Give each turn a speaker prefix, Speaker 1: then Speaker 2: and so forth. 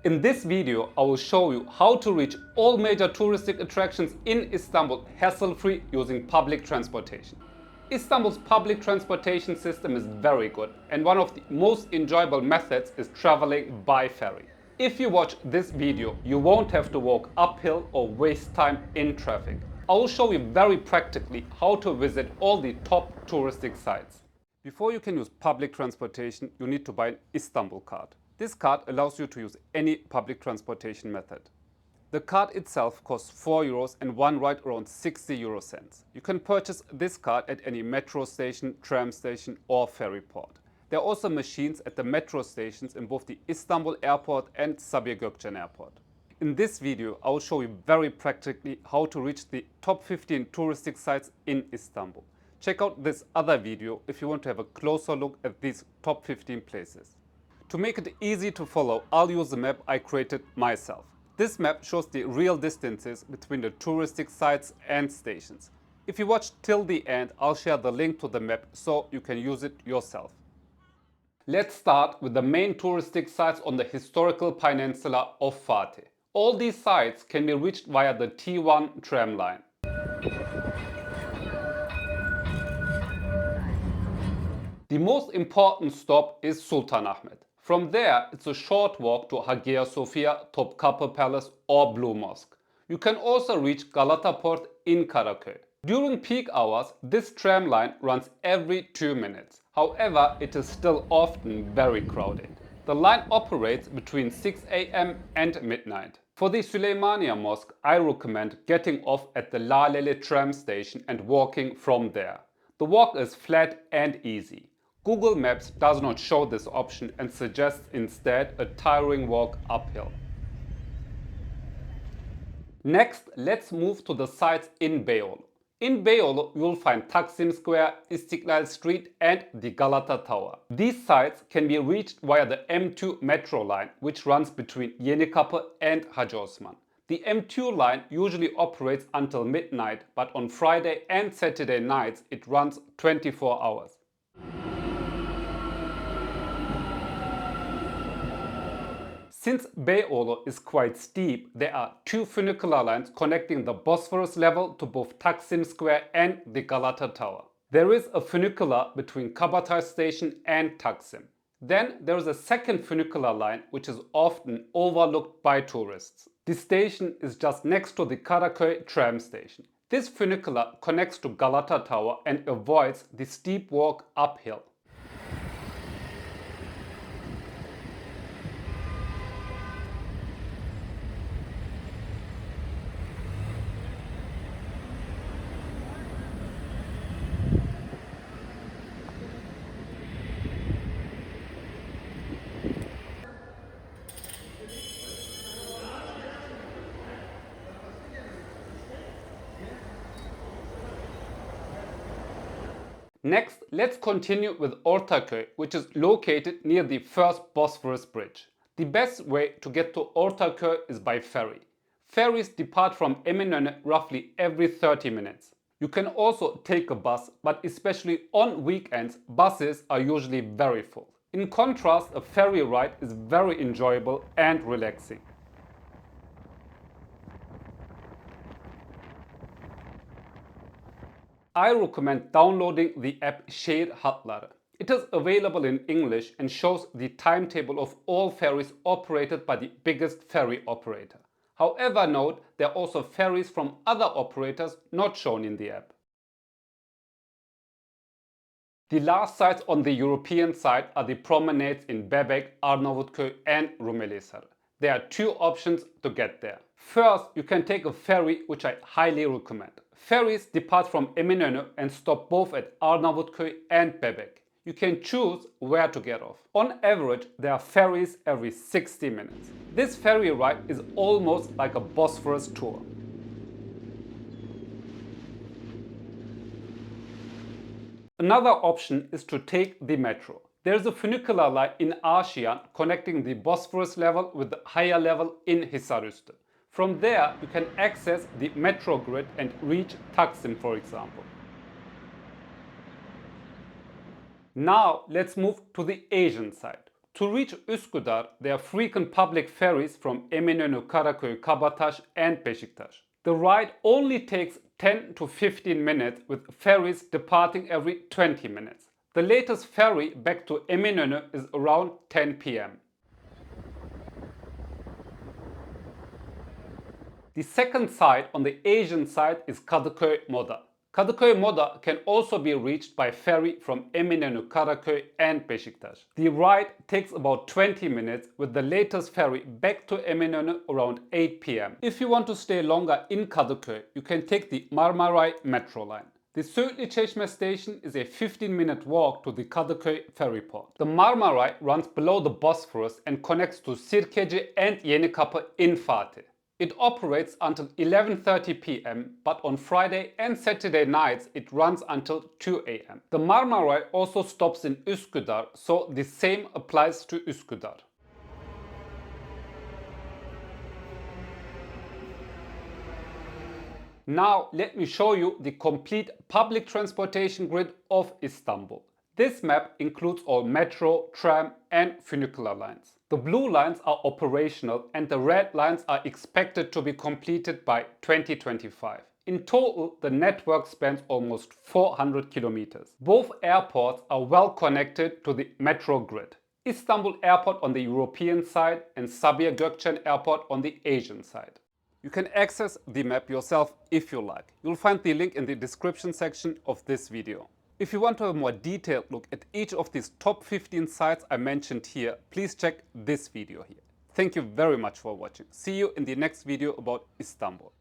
Speaker 1: In this video, I will show you how to reach all major touristic attractions in Istanbul hassle-free using public transportation. Istanbul's public transportation system is very good, and one of the most enjoyable methods is traveling by ferry. If you watch this video, you won't have to walk uphill or waste time in traffic. I will show you very practically how to visit all the top touristic sites. Before you can use public transportation, you need to buy an Istanbul card. This card allows you to use any public transportation method. The card itself costs €4 and one ride around 60 euro cents. You can purchase this card at any metro station, tram station or ferry port. There are also machines at the metro stations in both the Istanbul airport and Sabiha Gökçen airport. In this video, I will show you very practically how to reach the top 15 touristic sites in Istanbul. Check out this other video if you want to have a closer look at these top 15 places. To make it easy to follow, I'll use the map I created myself. This map shows the real distances between the touristic sites and stations. If you watch till the end, I'll share the link to the map so you can use it yourself. Let's start with the main touristic sites on the historical peninsula of Fatih. All these sites can be reached via the T1 tram line. The most important stop is Sultanahmet. From there, it's a short walk to Hagia Sophia, Topkapı Palace or Blue Mosque. You can also reach Galata Port in Karaköy. During peak hours, this tram line runs every 2 minutes. However, it is still often very crowded. The line operates between 6 a.m. and midnight. For the Süleymaniye Mosque, I recommend getting off at the Laleli tram station and walking from there. The walk is flat and easy. Google Maps does not show this option and suggests instead a tiring walk uphill. Next, let's move to the sites in Beyoğlu. In Beyoğlu, you will find Taksim Square, Istiklal Street and the Galata Tower. These sites can be reached via the M2 metro line, which runs between Yenikapı and Hacı Osman. The M2 line usually operates until midnight, but on Friday and Saturday nights it runs 24 hours. Since Beyoğlu is quite steep, there are two funicular lines connecting the Bosphorus level to both Taksim Square and the Galata Tower. There is a funicular between Kabataş Station and Taksim. Then there is a second funicular line which is often overlooked by tourists. The station is just next to the Karaköy tram station. This funicular connects to Galata Tower and avoids the steep walk uphill. Next, let's continue with Ortaköy, which is located near the first Bosphorus bridge. The best way to get to Ortaköy is by ferry. Ferries depart from Eminönü roughly every 30 minutes. You can also take a bus, but especially on weekends, buses are usually very full. In contrast, a ferry ride is very enjoyable and relaxing. I recommend downloading the app Şehir Hatları. It is available in English and shows the timetable of all ferries operated by the biggest ferry operator. However, note there are also ferries from other operators not shown in the app. The last sites on the European side are the promenades in Bebek, Arnavutköy and Rumelihisar. There are two options to get there. First, you can take a ferry, which I highly recommend. Ferries depart from Eminönü and stop both at Arnavutköy and Bebek. You can choose where to get off. On average, there are ferries every 60 minutes. This ferry ride is almost like a Bosphorus tour. Another option is to take the metro. There is a funicular line in Aşiyan connecting the Bosphorus level with the higher level in Hisarüstü. From there, you can access the metro grid and reach Taksim, for example. Now let's move to the Asian side. To reach Üsküdar, there are frequent public ferries from Eminönü, Karaköy, Kabataş, and Beşiktaş. The ride only takes 10 to 15 minutes with ferries departing every 20 minutes. The latest ferry back to Eminönü is around 10 p.m. The second site on the Asian side is Kadıköy Moda. Kadıköy Moda can also be reached by ferry from Eminönü, Karaköy and Beşiktaş. The ride takes about 20 minutes with the latest ferry back to Eminönü around 8 p.m. If you want to stay longer in Kadıköy, you can take the Marmaray metro line. The Söğütli Çeşme station is a 15-minute walk to the Kadıköy ferry port. The Marmaray runs below the Bosphorus and connects to Sirkeci and Yenikapı in Fatih. It operates until 11:30 p.m. but on Friday and Saturday nights it runs until 2 a.m. The Marmaray also stops in Üsküdar, so the same applies to Üsküdar. Now let me show you the complete public transportation grid of Istanbul. This map includes all metro, tram and funicular lines. The blue lines are operational and the red lines are expected to be completed by 2025. In total, the network spans almost 400 kilometers. Both airports are well connected to the metro grid. Istanbul Airport on the European side and Sabiha Gökçen Airport on the Asian side. You can access the map yourself if you like. You'll find the link in the description section of this video. If you want to have a more detailed look at each of these top 15 sites I mentioned here, please check this video here. Thank you very much for watching. See you in the next video about Istanbul.